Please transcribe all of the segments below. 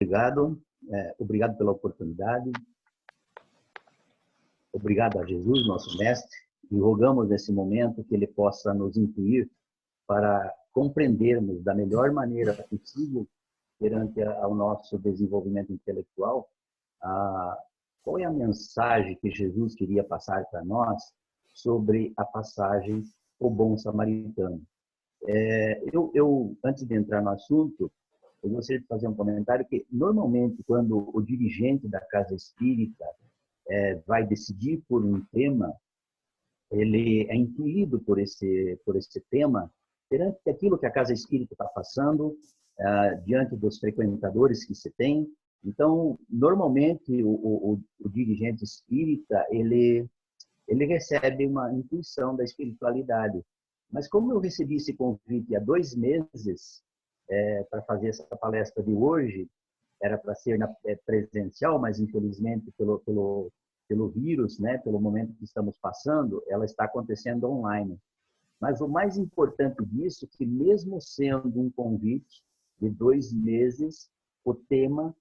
obrigado. Obrigado pela oportunidade. Obrigado a Jesus, nosso Mestre, e rogamos nesse momento que Ele possa nos incluir para compreendermos da melhor maneira possível, perante ao nosso desenvolvimento intelectual, qual é a mensagem que Jesus queria passar para nós sobre a passagem O Bom Samaritano. Antes de entrar no assunto, eu gostaria de fazer um comentário que, normalmente, quando o dirigente da casa espírita vai decidir por um tema, ele é incluído por esse tema perante aquilo que a casa espírita está passando, diante dos frequentadores que se tem. Então, normalmente, o dirigente espírita, ele recebe uma intuição da espiritualidade. Mas como eu recebi esse convite há 2 meses para fazer essa palestra de hoje, era para ser presencial, mas infelizmente pelo vírus, né, pelo momento que estamos passando, ela está acontecendo online. Mas o mais importante disso é que, mesmo sendo um convite de 2 meses, o tema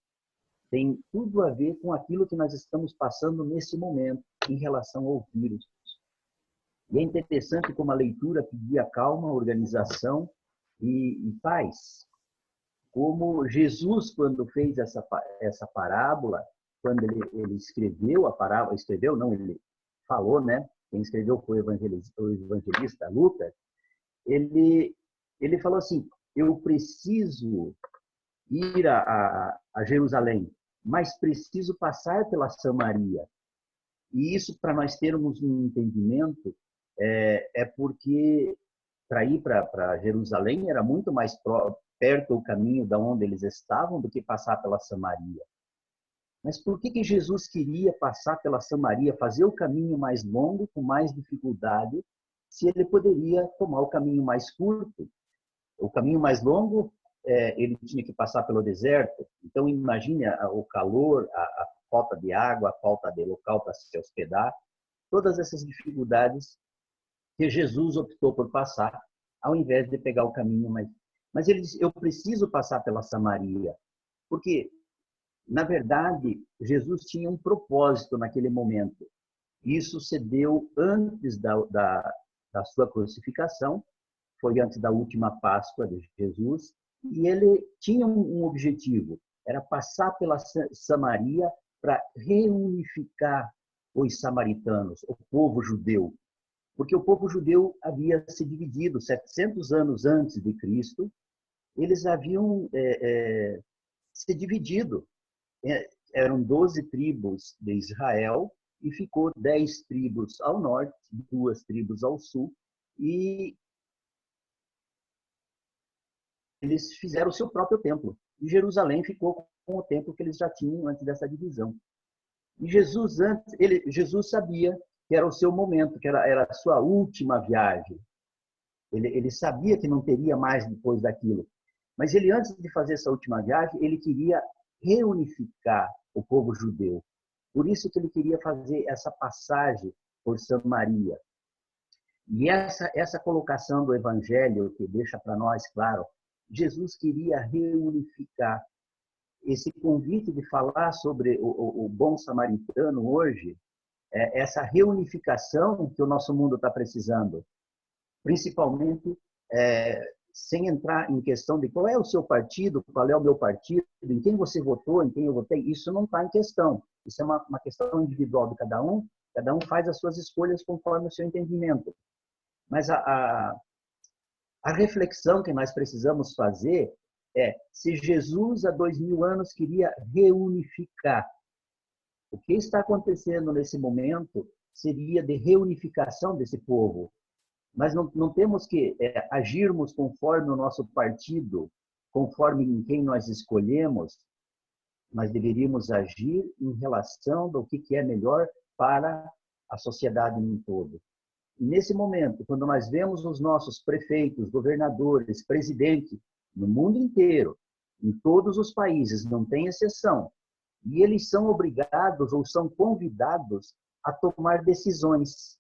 tem tudo a ver com aquilo que nós estamos passando nesse momento em relação ao vírus. E é interessante como a leitura pedia calma, organização e paz. Como Jesus, quando fez essa parábola, quando ele escreveu a parábola, ele falou, né? Quem escreveu foi o evangelista Lucas. Ele falou assim: eu preciso ir a Jerusalém, mas preciso passar pela Samaria. E isso, para nós termos um entendimento, porque para ir para Jerusalém era muito mais perto o caminho da onde eles estavam do que passar pela Samaria. Mas por que Jesus queria passar pela Samaria, fazer o caminho mais longo, com mais dificuldade, se ele poderia tomar o caminho mais curto? O caminho mais longo, ele tinha que passar pelo deserto. Então, imagine o calor, a falta de água, a falta de local para se hospedar, todas essas dificuldades que Jesus optou por passar, ao invés de pegar o caminho mais... Mas ele disse: eu preciso passar pela Samaria, porque, na verdade, Jesus tinha um propósito naquele momento. Isso se deu antes da sua crucificação, foi antes da última Páscoa de Jesus, e ele tinha um objetivo, era passar pela Samaria para reunificar os samaritanos, o povo judeu. Porque o povo judeu havia se dividido 700 anos antes de Cristo, eles haviam se dividido. Eram 12 tribos de Israel e ficou 10 tribos ao norte, 2 tribos ao sul, e eles fizeram o seu próprio templo. E Jerusalém ficou com o templo que eles já tinham antes dessa divisão. E Jesus sabia que era o seu momento, que era a sua última viagem. Ele sabia que não teria mais depois daquilo. Mas ele, antes de fazer essa última viagem, ele queria reunificar o povo judeu. Por isso que ele queria fazer essa passagem por Samaria. E essa colocação do Evangelho, que deixa para nós claro, Jesus queria reunificar. Esse convite de falar sobre o bom samaritano hoje, essa reunificação que o nosso mundo está precisando, principalmente sem entrar em questão de qual é o seu partido, qual é o meu partido, em quem você votou, em quem eu votei, isso não está em questão. Isso é uma questão individual de cada um faz as suas escolhas conforme o seu entendimento. Mas a reflexão que nós precisamos fazer se Jesus, há 2000 anos, queria reunificar, o que está acontecendo nesse momento seria de reunificação desse povo. Mas não temos que agirmos conforme o nosso partido, conforme em quem nós escolhemos, mas deveríamos agir em relação do que é melhor para a sociedade em todo. E nesse momento, quando nós vemos os nossos prefeitos, governadores, presidentes, no mundo inteiro, em todos os países, não tem exceção, e eles são obrigados ou são convidados a tomar decisões.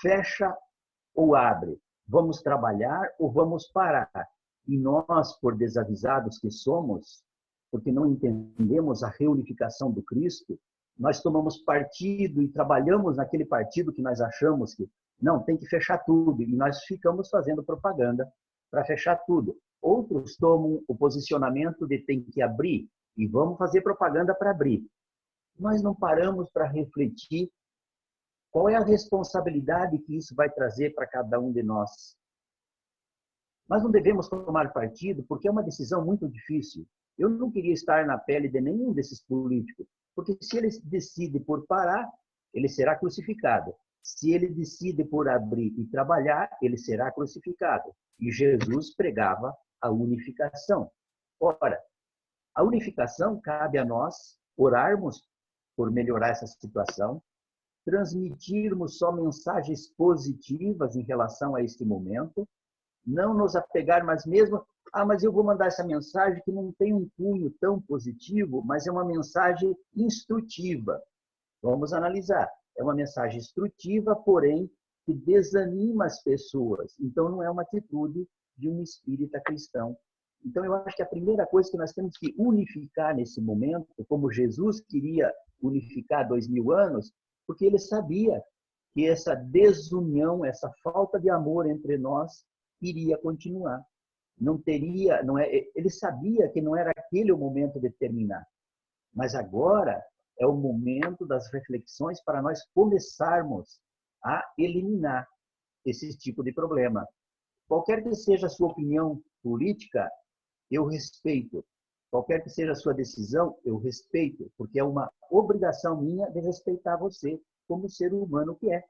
Fecha ou abre? Vamos trabalhar ou vamos parar? E nós, por desavisados que somos, porque não entendemos a reunificação do Cristo, nós tomamos partido e trabalhamos naquele partido que nós achamos que não, tem que fechar tudo, e nós ficamos fazendo propaganda para fechar tudo. Outros tomam o posicionamento de tem que abrir, e vamos fazer propaganda para abrir. Nós não paramos para refletir qual é a responsabilidade que isso vai trazer para cada um de nós. Nós não devemos tomar partido porque é uma decisão muito difícil. Eu não queria estar na pele de nenhum desses políticos, porque se ele decide por parar, ele será crucificado. Se ele decide por abrir e trabalhar, ele será crucificado. E Jesus pregava a unificação. Ora, a unificação cabe a nós orarmos por melhorar essa situação, transmitirmos só mensagens positivas em relação a este momento, não nos apegar, mas mesmo, mas eu vou mandar essa mensagem que não tem um cunho tão positivo, mas é uma mensagem instrutiva. Vamos analisar. É uma mensagem instrutiva, porém, que desanima as pessoas. Então, não é uma atitude de um espírita cristão. Então, eu acho que a primeira coisa que nós temos que unificar nesse momento, como Jesus queria unificar 2000 anos, porque ele sabia que essa desunião, essa falta de amor entre nós iria continuar. Ele sabia que não era aquele o momento de terminar. Mas agora é o momento das reflexões para nós começarmos a eliminar esse tipo de problema. Qualquer que seja a sua opinião política, eu respeito. Qualquer que seja a sua decisão, eu respeito, porque é uma obrigação minha de respeitar você como ser humano que é.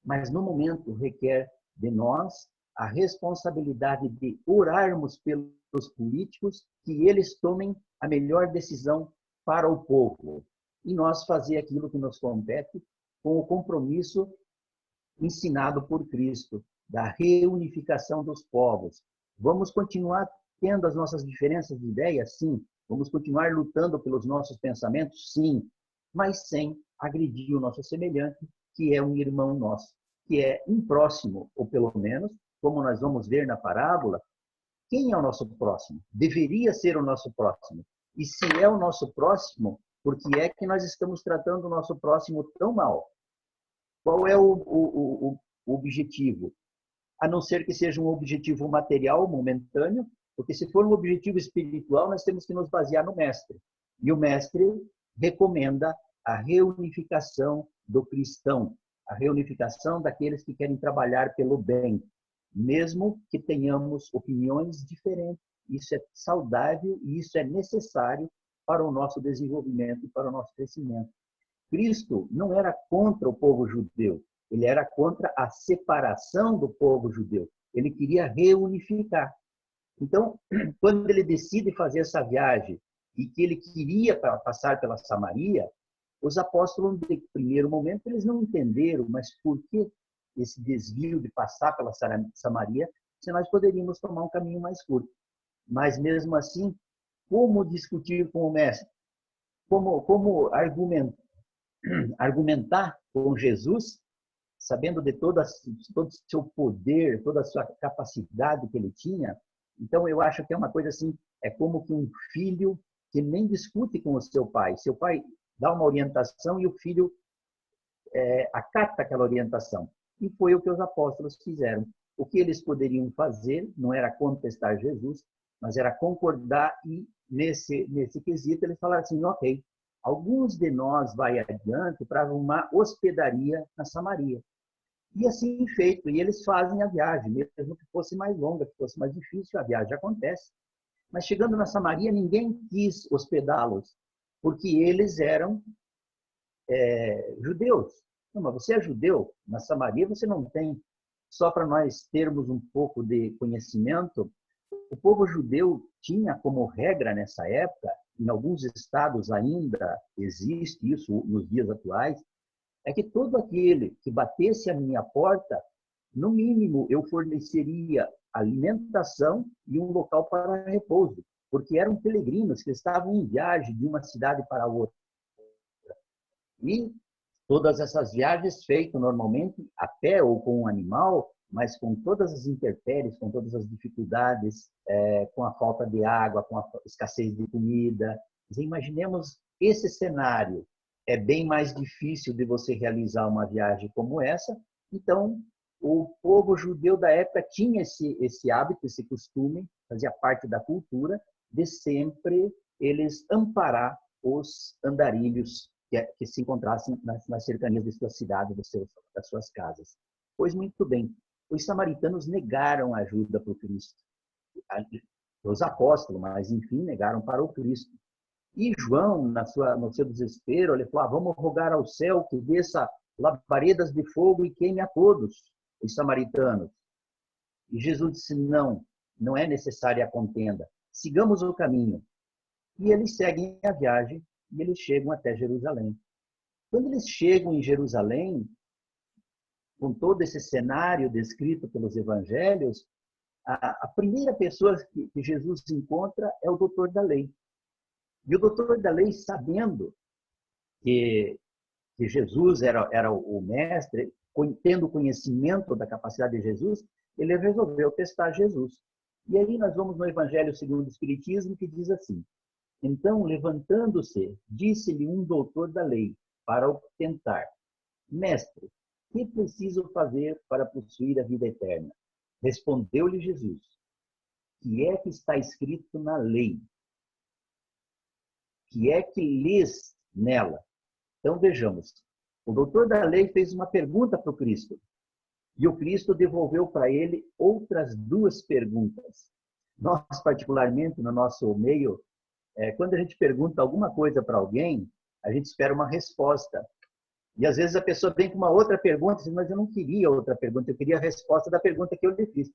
Mas no momento requer de nós a responsabilidade de orarmos pelos políticos, que eles tomem a melhor decisão para o povo. E nós fazer aquilo que nos compete com o compromisso ensinado por Cristo, da reunificação dos povos. Vamos continuar tendo as nossas diferenças de ideias? Sim. Vamos continuar lutando pelos nossos pensamentos? Sim. Mas sem agredir o nosso semelhante, que é um irmão nosso, que é um próximo, ou pelo menos, como nós vamos ver na parábola, quem é o nosso próximo? Deveria ser o nosso próximo. E se é o nosso próximo, por que é que nós estamos tratando o nosso próximo tão mal? Qual é o objetivo? A não ser que seja um objetivo material, momentâneo, porque se for um objetivo espiritual, nós temos que nos basear no Mestre. E o Mestre recomenda a reunificação do cristão, a reunificação daqueles que querem trabalhar pelo bem, mesmo que tenhamos opiniões diferentes. Isso é saudável e isso é necessário para o nosso desenvolvimento e para o nosso crescimento. Cristo não era contra o povo judeu, ele era contra a separação do povo judeu. Ele queria reunificar. Então, quando ele decide fazer essa viagem e que ele queria passar pela Samaria, os apóstolos, de primeiro momento, eles não entenderam, mas por que esse desvio de passar pela Samaria, se nós poderíamos tomar um caminho mais curto. Mas, mesmo assim, como discutir com o mestre? Como argumentar com Jesus, sabendo de todo o seu poder, toda a sua capacidade que ele tinha? Então, eu acho que é uma coisa assim, é como que um filho que nem discute com o seu pai. Seu pai dá uma orientação e o filho acata aquela orientação. E foi o que os apóstolos fizeram. O que eles poderiam fazer não era contestar Jesus, mas era concordar e, nesse quesito, eles falaram assim, ok, alguns de nós vai adiante para uma hospedaria na Samaria. E assim feito, e eles fazem a viagem, mesmo que fosse mais longa, que fosse mais difícil, a viagem acontece. Mas chegando na Samaria, ninguém quis hospedá-los, porque eles eram judeus. Não, mas você é judeu? Na Samaria você não tem. Só para nós termos um pouco de conhecimento, o povo judeu tinha como regra nessa época, em alguns estados ainda existe isso nos dias atuais, é que todo aquele que batesse a minha porta, no mínimo eu forneceria alimentação e um local para repouso, porque eram peregrinos que estavam em viagem de uma cidade para outra. E todas essas viagens feitas normalmente a pé ou com um animal, mas com todas as intempéries, com todas as dificuldades, com a falta de água, com a escassez de comida. Imaginemos esse cenário. É bem mais difícil de você realizar uma viagem como essa. Então, o povo judeu da época tinha esse hábito, esse costume, fazia parte da cultura, de sempre eles amparar os andarilhos que se encontrassem nas cercanias de suas cidades, das suas casas. Pois muito bem, os samaritanos negaram ajuda para o Cristo. Os apóstolos, mas enfim, negaram para o Cristo. E João, no seu desespero, ele falou, vamos rogar ao céu que desça labaredas de fogo e queime a todos os samaritanos. E Jesus disse, não, não é necessária a contenda. Sigamos o caminho. E eles seguem a viagem e eles chegam até Jerusalém. Quando eles chegam em Jerusalém, com todo esse cenário descrito pelos evangelhos, a primeira pessoa que Jesus encontra é o doutor da lei. E o doutor da lei, sabendo que Jesus era o mestre, tendo conhecimento da capacidade de Jesus, ele resolveu testar Jesus. E aí nós vamos no Evangelho segundo o Espiritismo, que diz assim, então, levantando-se, disse-lhe um doutor da lei, para o tentar, mestre, que preciso fazer para possuir a vida eterna? Respondeu-lhe Jesus, que é que está escrito na lei? Que é que lês nela? Então, vejamos. O doutor da lei fez uma pergunta para o Cristo. E o Cristo devolveu para ele outras duas perguntas. Nós, particularmente, no nosso meio, quando a gente pergunta alguma coisa para alguém, a gente espera uma resposta. E, às vezes, a pessoa vem com uma outra pergunta e diz, mas eu não queria outra pergunta, eu queria a resposta da pergunta que eu lhe fiz.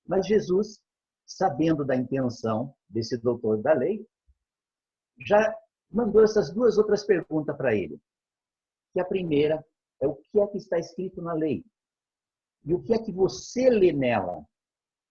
Mas Jesus, sabendo da intenção desse doutor da lei, já mandou essas duas outras perguntas para ele. Que a primeira é o que é que está escrito na lei? E o que é que você lê nela?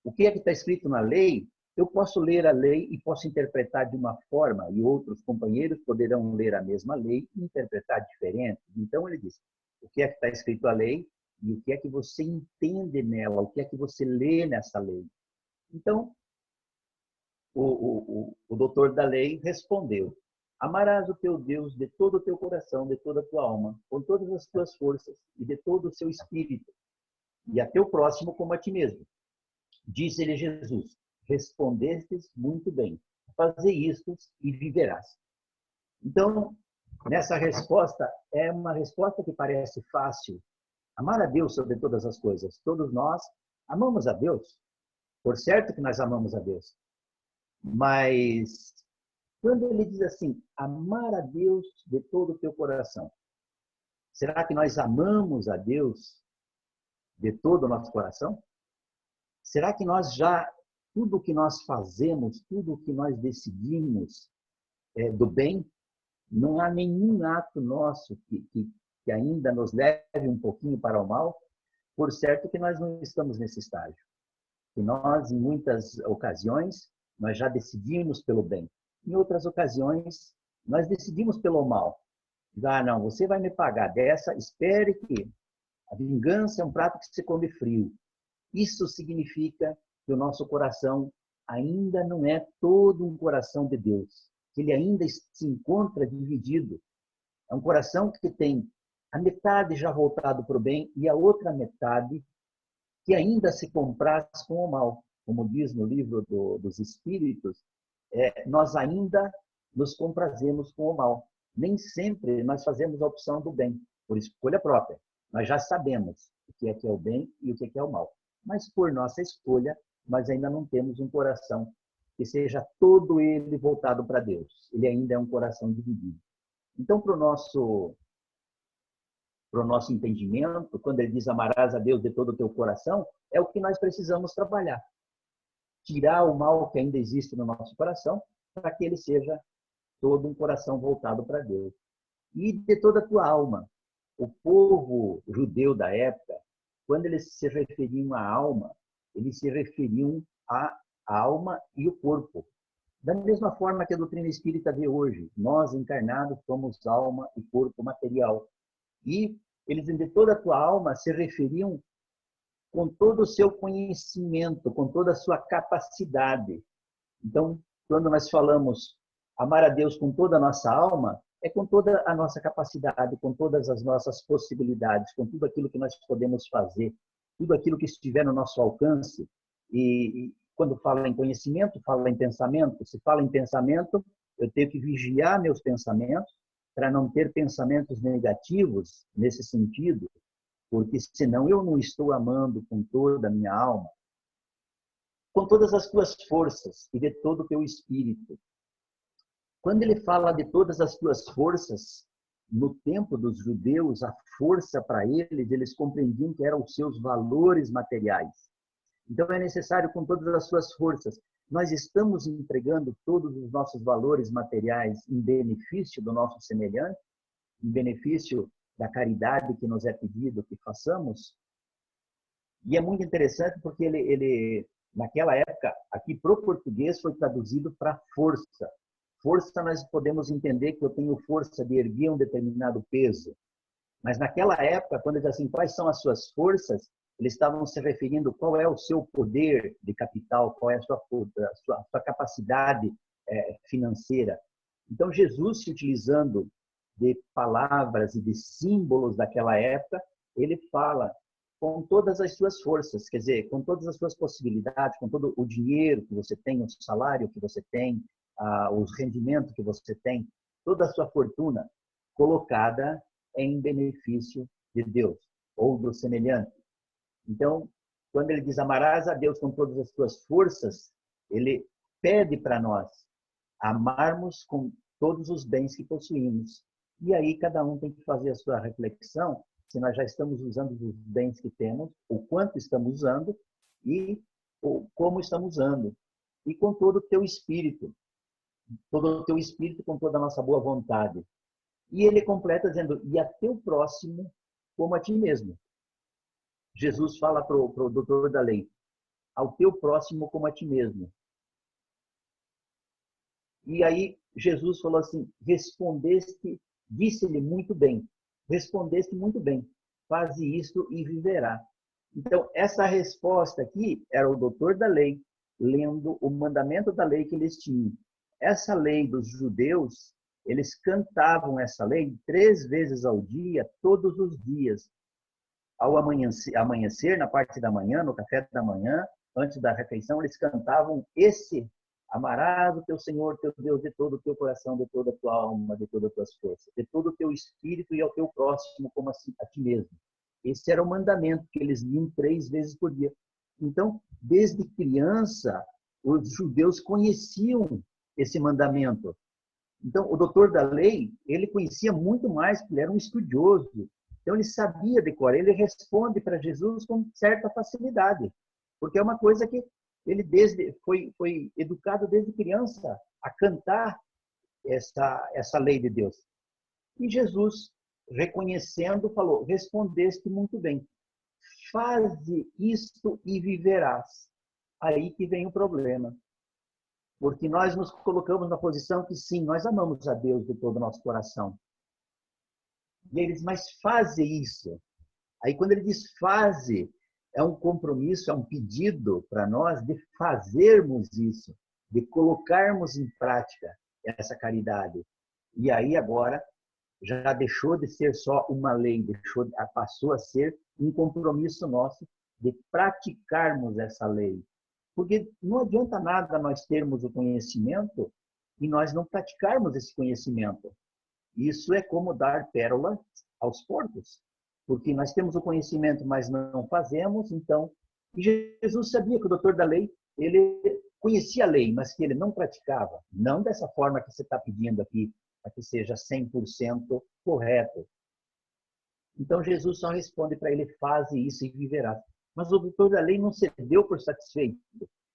O que é que está escrito na lei? Eu posso ler a lei e posso interpretar de uma forma, e outros companheiros poderão ler a mesma lei e interpretar diferente. Então, ele diz, o que é que está escrito na lei e o que é que você entende nela, o que é que você lê nessa lei. Então, o doutor da lei respondeu, amarás o teu Deus de todo o teu coração, de toda a tua alma, com todas as tuas forças e de todo o seu espírito, e a teu próximo como a ti mesmo. Disse-lhe Jesus, respondestes muito bem, fazei isto e viverás. Então, nessa resposta, é uma resposta que parece fácil. Amar a Deus sobre todas as coisas. Todos nós amamos a Deus. Por certo que nós amamos a Deus. Mas, quando ele diz assim, amar a Deus de todo o teu coração, será que nós amamos a Deus de todo o nosso coração? Será que nós já, tudo o que nós fazemos, tudo o que nós decidimos do bem, não há nenhum ato nosso que ainda nos leve um pouquinho para o mal? Por certo que nós não estamos nesse estágio. Que nós, em muitas ocasiões, nós já decidimos pelo bem. Em outras ocasiões, nós decidimos pelo mal. Não, você vai me pagar dessa, espere que a vingança é um prato que se come frio. Isso significa que o nosso coração ainda não é todo um coração de Deus. Ele ainda se encontra dividido. É um coração que tem a metade já voltado para o bem e a outra metade que ainda se compraz com o mal. Como diz no livro dos Espíritos, nós ainda nos comprazemos com o mal. Nem sempre nós fazemos a opção do bem, por escolha própria. Nós já sabemos o que é o bem e o que é o mal. Mas por nossa escolha, nós ainda não temos um coração que seja todo ele voltado para Deus. Ele ainda é um coração dividido. Então, para o nosso entendimento, quando ele diz amarás a Deus de todo o teu coração, é o que nós precisamos trabalhar. Tirar o mal que ainda existe no nosso coração, para que ele seja todo um coração voltado para Deus. E de toda a tua alma. O povo judeu da época, quando eles se referiam à alma, eles se referiam à alma e o corpo. Da mesma forma que a doutrina espírita vê hoje, nós encarnados somos alma e corpo material. E eles, de toda a tua alma, se referiam com todo o seu conhecimento, com toda a sua capacidade. Então, quando nós falamos amar a Deus com toda a nossa alma, é com toda a nossa capacidade, com todas as nossas possibilidades, com tudo aquilo que nós podemos fazer, tudo aquilo que estiver no nosso alcance. E quando fala em conhecimento, fala em pensamento. Se fala em pensamento, eu tenho que vigiar meus pensamentos para não ter pensamentos negativos nesse sentido, porque senão eu não estou amando com toda a minha alma, com todas as tuas forças e de todo o teu espírito. Quando ele fala de todas as tuas forças, no tempo dos judeus, a força para eles, eles compreendiam que eram os seus valores materiais. Então é necessário com todas as suas forças. Nós estamos empregando todos os nossos valores materiais em benefício do nosso semelhante, em benefício da caridade que nos é pedido que façamos. E é muito interessante porque ele naquela época, aqui para o português foi traduzido para força. Força nós podemos entender que eu tenho força de erguer um determinado peso. Mas naquela época, quando ele diz assim, quais são as suas forças, eles estavam se referindo qual é o seu poder de capital, qual é a sua capacidade financeira. Então, Jesus, se utilizando de palavras e de símbolos daquela época, ele fala com todas as suas forças, quer dizer, com todas as suas possibilidades, com todo o dinheiro que você tem, o salário que você tem, os rendimentos que você tem, toda a sua fortuna colocada em benefício de Deus ou do semelhante. Então, quando ele diz amarás a Deus com todas as tuas forças, ele pede para nós amarmos com todos os bens que possuímos. E aí cada um tem que fazer a sua reflexão se nós já estamos usando os bens que temos, o quanto estamos usando e como estamos usando. E com todo o teu espírito com toda a nossa boa vontade. E ele completa dizendo, e a teu próximo como a ti mesmo. Jesus fala para o doutor da lei, ao teu próximo como a ti mesmo. E aí Jesus falou assim, disse-lhe muito bem, respondeste muito bem, faze isto e viverá. Então, essa resposta aqui era o doutor da lei, lendo o mandamento da lei que eles tinham. Essa lei dos judeus, eles cantavam essa lei 3 vezes ao dia, todos os dias. Ao amanhecer, na parte da manhã, no café da manhã, antes da refeição, eles cantavam amarás o teu Senhor, teu Deus, de todo o teu coração, de toda a tua alma, de todas as tuas forças, de todo o teu espírito e ao teu próximo como a ti mesmo. Esse era o mandamento que eles liam 3 vezes por dia. Então, desde criança, os judeus conheciam esse mandamento. Então, o doutor da lei, ele conhecia muito mais, porque ele era um estudioso. Então, ele sabia decorar, ele responde para Jesus com certa facilidade, porque é uma coisa que ele foi educado desde criança a cantar essa lei de Deus. E Jesus, reconhecendo, falou, respondeste muito bem, faze isto e viverás. Aí que vem o problema. Porque nós nos colocamos na posição que sim, nós amamos a Deus de todo o nosso coração. E eles, mas faze isso. Aí quando ele diz faze, é um compromisso, é um pedido para nós de fazermos isso, de colocarmos em prática essa caridade. E aí agora já deixou de ser só uma lei, passou a ser um compromisso nosso de praticarmos essa lei. Porque não adianta nada nós termos o conhecimento e nós não praticarmos esse conhecimento. Isso é como dar pérola aos porcos. Porque nós temos o conhecimento, mas não fazemos, então... E Jesus sabia que o doutor da lei, ele conhecia a lei, mas que ele não praticava. Não dessa forma que você está pedindo aqui, para que seja 100% correto. Então Jesus só responde para ele, faze isso e viverás. Mas o doutor da lei não se deu por satisfeito,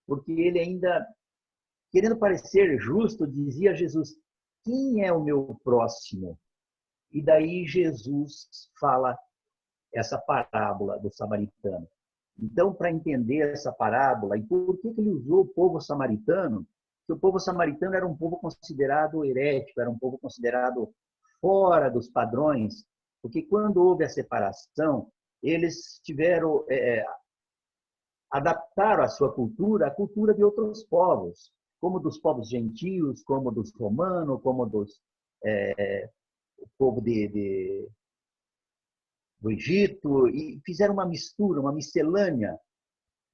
porque ele ainda, querendo parecer justo, dizia a Jesus, quem é o meu próximo? E daí Jesus fala essa parábola do samaritano. Então, para entender essa parábola, e por que ele usou o povo samaritano? Porque o povo samaritano era um povo considerado herético, era um povo considerado fora dos padrões, porque quando houve a separação, eles tiveram adaptaram a sua cultura à cultura de outros povos, como dos povos gentios, como dos romanos, como dos o povo do Egito, e fizeram uma mistura, uma miscelânea.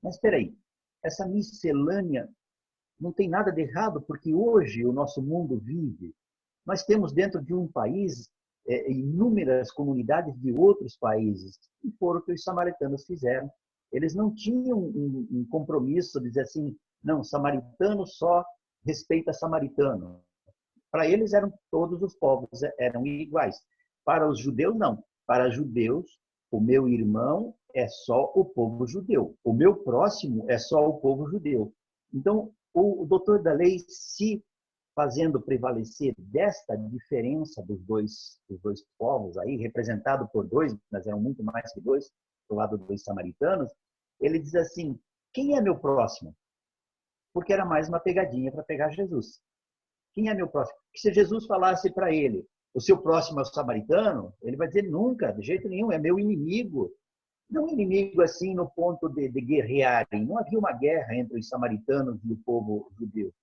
Mas espera aí, essa miscelânea não tem nada de errado, porque hoje o nosso mundo vive. Nós temos dentro de um país inúmeras comunidades de outros países, e foram o que os samaritanos fizeram. Eles não tinham um compromisso de dizer assim, não, samaritano só respeita samaritano. Para eles eram todos os povos eram iguais. Para os judeus não. Para judeus, o meu irmão é só o povo judeu. O meu próximo é só o povo judeu. Então, o doutor da lei, se fazendo prevalecer desta diferença dos dois povos aí, representado por dois, mas eram muito mais que dois, do lado dos samaritanos, ele diz assim, quem é meu próximo? Porque era mais uma pegadinha para pegar Jesus. Quem é meu próximo? Que se Jesus falasse para ele, o seu próximo é o samaritano, ele vai dizer nunca, de jeito nenhum, é meu inimigo. Não inimigo assim no ponto de guerrearem. Não havia uma guerra entre os samaritanos e o povo judeu.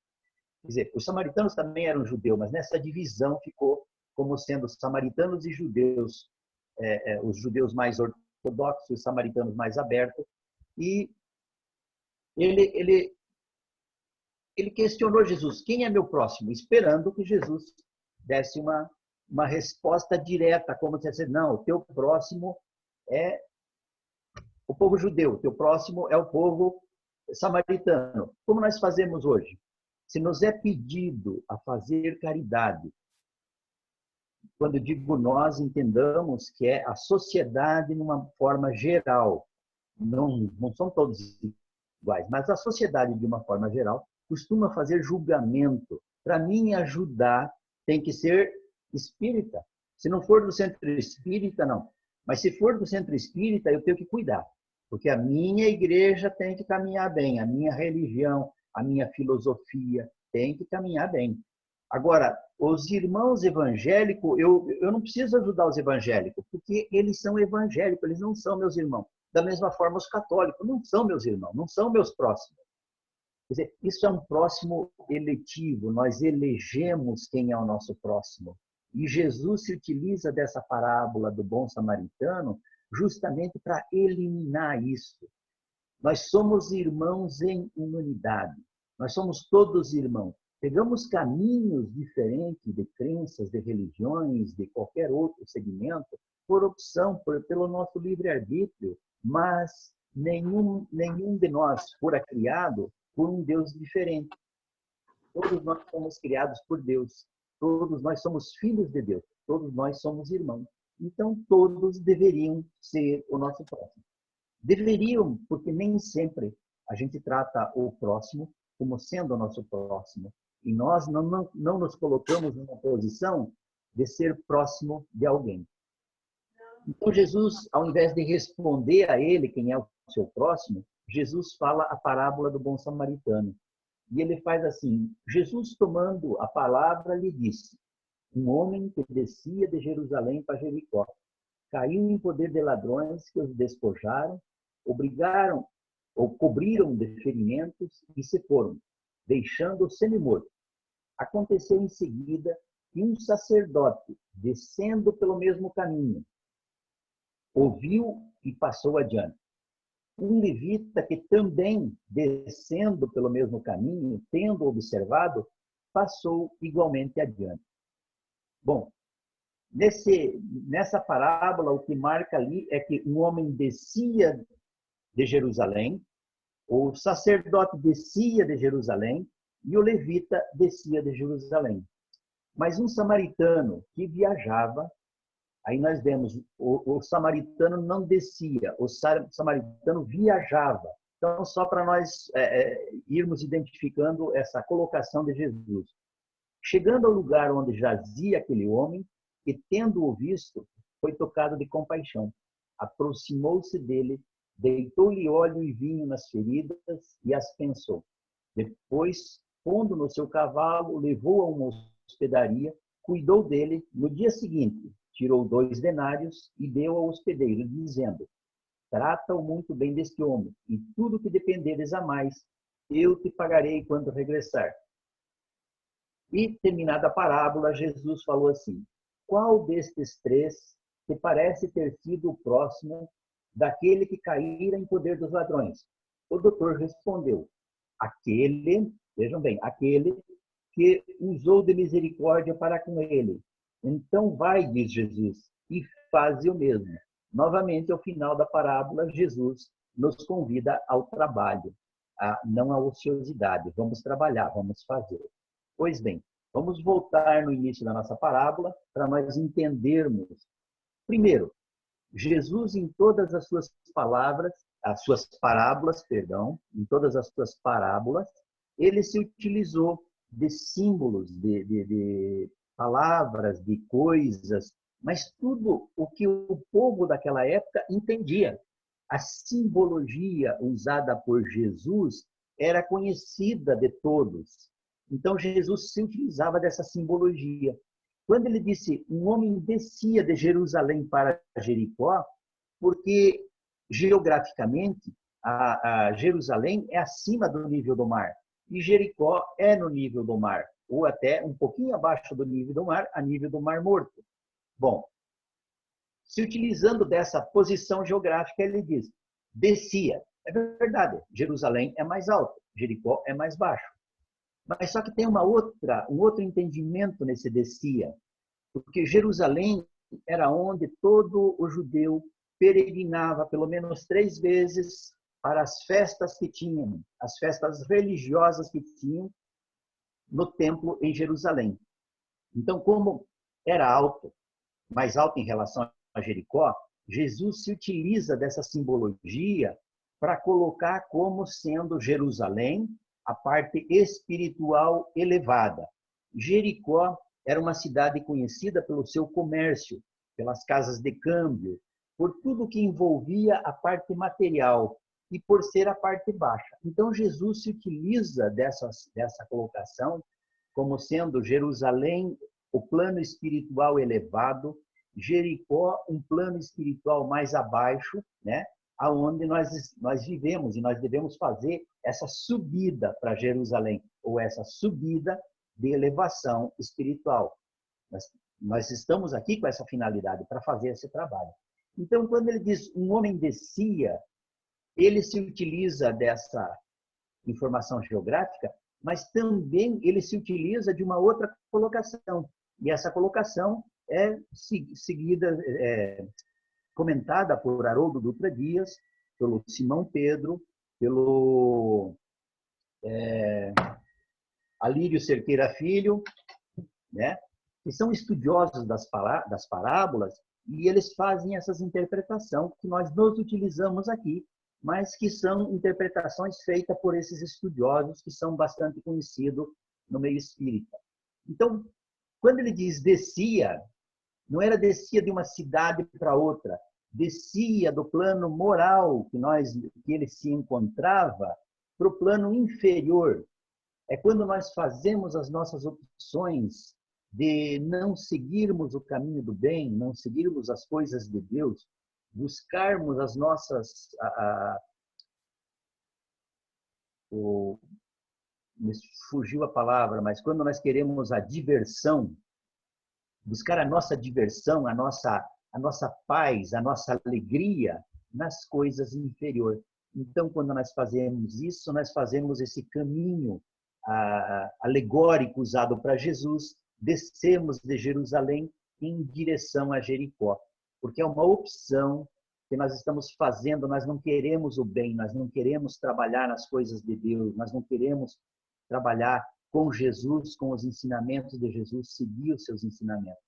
Quer dizer, os samaritanos também eram judeus, mas nessa divisão ficou como sendo samaritanos e judeus, os judeus mais ortodoxos, os samaritanos mais abertos. E ele questionou Jesus, quem é meu próximo? Esperando que Jesus desse uma resposta direta, como se fosse, não, o teu próximo é o povo judeu, o teu próximo é o povo samaritano. Como nós fazemos hoje? Se nos é pedido a fazer caridade, quando digo nós, entendamos que é a sociedade numa forma geral, não são todos iguais, mas a sociedade de uma forma geral costuma fazer julgamento. Para mim ajudar tem que ser espírita. Se não for do centro espírita, não. Mas se for do centro espírita, eu tenho que cuidar, porque a minha igreja tem que caminhar bem, a minha religião, a minha filosofia tem que caminhar bem. Agora, os irmãos evangélicos, eu não preciso ajudar os evangélicos, porque eles são evangélicos, eles não são meus irmãos. Da mesma forma, os católicos não são meus irmãos, não são meus próximos. Quer dizer, isso é um próximo eletivo, nós elegemos quem é o nosso próximo. E Jesus se utiliza dessa parábola do bom samaritano justamente para eliminar isso. Nós somos irmãos em unidade, nós somos todos irmãos. Pegamos caminhos diferentes de crenças, de religiões, de qualquer outro segmento, por opção, pelo nosso livre-arbítrio, mas nenhum de nós fora criado por um Deus diferente. Todos nós somos criados por Deus. Todos nós somos filhos de Deus. Todos nós somos irmãos. Então, todos deveriam ser o nosso próximo. Deveriam, porque nem sempre a gente trata o próximo como sendo o nosso próximo. E nós não nos colocamos numa posição de ser próximo de alguém. Então, Jesus, ao invés de responder a ele quem é o seu próximo, Jesus fala a parábola do bom samaritano. E ele faz assim, Jesus tomando a palavra lhe disse, um homem que descia de Jerusalém para Jericó, caiu em poder de ladrões que os despojaram, obrigaram ou cobriram de ferimentos e se foram, deixando-o semi-morto. Aconteceu em seguida que um sacerdote, descendo pelo mesmo caminho, ouviu e passou adiante. Um levita que também, descendo pelo mesmo caminho, tendo observado, passou igualmente adiante. Bom, nessa parábola, o que marca ali é que um homem descia de Jerusalém, o sacerdote descia de Jerusalém e o levita descia de Jerusalém. Mas um samaritano que viajava, aí nós vemos, o samaritano não descia, o samaritano viajava. Então, só para nós irmos identificando essa colocação de Jesus. Chegando ao lugar onde jazia aquele homem, e tendo-o visto, foi tocado de compaixão. Aproximou-se dele, deitou-lhe óleo e vinho nas feridas e as pensou. Depois, pondo no seu cavalo, levou-o a uma hospedaria, cuidou dele. No dia seguinte, tirou 2 denários e deu ao hospedeiro, dizendo, trata-o muito bem deste homem, e tudo que dependeres a mais, eu te pagarei quando regressar. E, terminada a parábola, Jesus falou assim: qual destes três te parece ter sido o próximo daquele que caíra em poder dos ladrões? O doutor respondeu: aquele, vejam bem, aquele que usou de misericórdia para com ele. Então vai, diz Jesus, e faze o mesmo. Novamente, ao final da parábola, Jesus nos convida ao trabalho, não à ociosidade. Vamos trabalhar, vamos fazer. Pois bem, vamos voltar no início da nossa parábola para nós entendermos. Primeiro, Jesus, em todas as suas palavras, as suas parábolas, perdão, em todas as suas parábolas, ele se utilizou de símbolos, de palavras, de coisas, mas tudo o que o povo daquela época entendia. A simbologia usada por Jesus era conhecida de todos. Então, Jesus se utilizava dessa simbologia. Quando ele disse, um homem descia de Jerusalém para Jericó, porque geograficamente a Jerusalém é acima do nível do mar e Jericó é no nível do mar, ou até um pouquinho abaixo do nível do mar, a nível do Mar Morto. Bom, se utilizando dessa posição geográfica, ele diz, descia. É verdade, Jerusalém é mais alto, Jericó é mais baixo. Mas só que tem um outro entendimento nesse descia, porque Jerusalém era onde todo o judeu peregrinava pelo menos 3 vezes para as festas que tinham, as festas religiosas que tinham no templo em Jerusalém. Então, como era alto, mais alto em relação a Jericó, Jesus se utiliza dessa simbologia para colocar como sendo Jerusalém a parte espiritual elevada. Jericó era uma cidade conhecida pelo seu comércio, pelas casas de câmbio, por tudo que envolvia a parte material e por ser a parte baixa. Então, Jesus se utiliza dessa colocação como sendo Jerusalém o plano espiritual elevado, Jericó um plano espiritual mais abaixo, né? Aonde nós vivemos e nós devemos fazer essa subida para Jerusalém, ou essa subida de elevação espiritual. Nós estamos aqui com essa finalidade, para fazer esse trabalho. Então, quando ele diz um homem descia, ele se utiliza dessa informação geográfica, mas também ele se utiliza de uma outra colocação. E essa colocação é seguida, comentada por Haroldo Dutra Dias, pelo Simão Pedro, pelo Alírio Cerqueira Filho, né? Que são estudiosos das parábolas, e eles fazem essas interpretações que nós nos utilizamos aqui, mas que são interpretações feitas por esses estudiosos que são bastante conhecidos no meio espírita. Então, quando ele diz descia, não era descia de uma cidade para outra, descia do plano moral que ele se encontrava para o plano inferior. É quando nós fazemos as nossas opções de não seguirmos o caminho do bem, não seguirmos as coisas de Deus, buscarmos as nossas... me fugiu a palavra, mas quando nós queremos a diversão, buscar a nossa diversão, a nossa paz, a nossa alegria nas coisas inferiores. Então, quando nós fazemos isso, nós fazemos esse caminho alegórico usado para Jesus, descemos de Jerusalém em direção a Jericó, porque é uma opção que nós estamos fazendo, nós não queremos o bem, nós não queremos trabalhar nas coisas de Deus, nós não queremos trabalhar com Jesus, com os ensinamentos de Jesus, seguir os seus ensinamentos.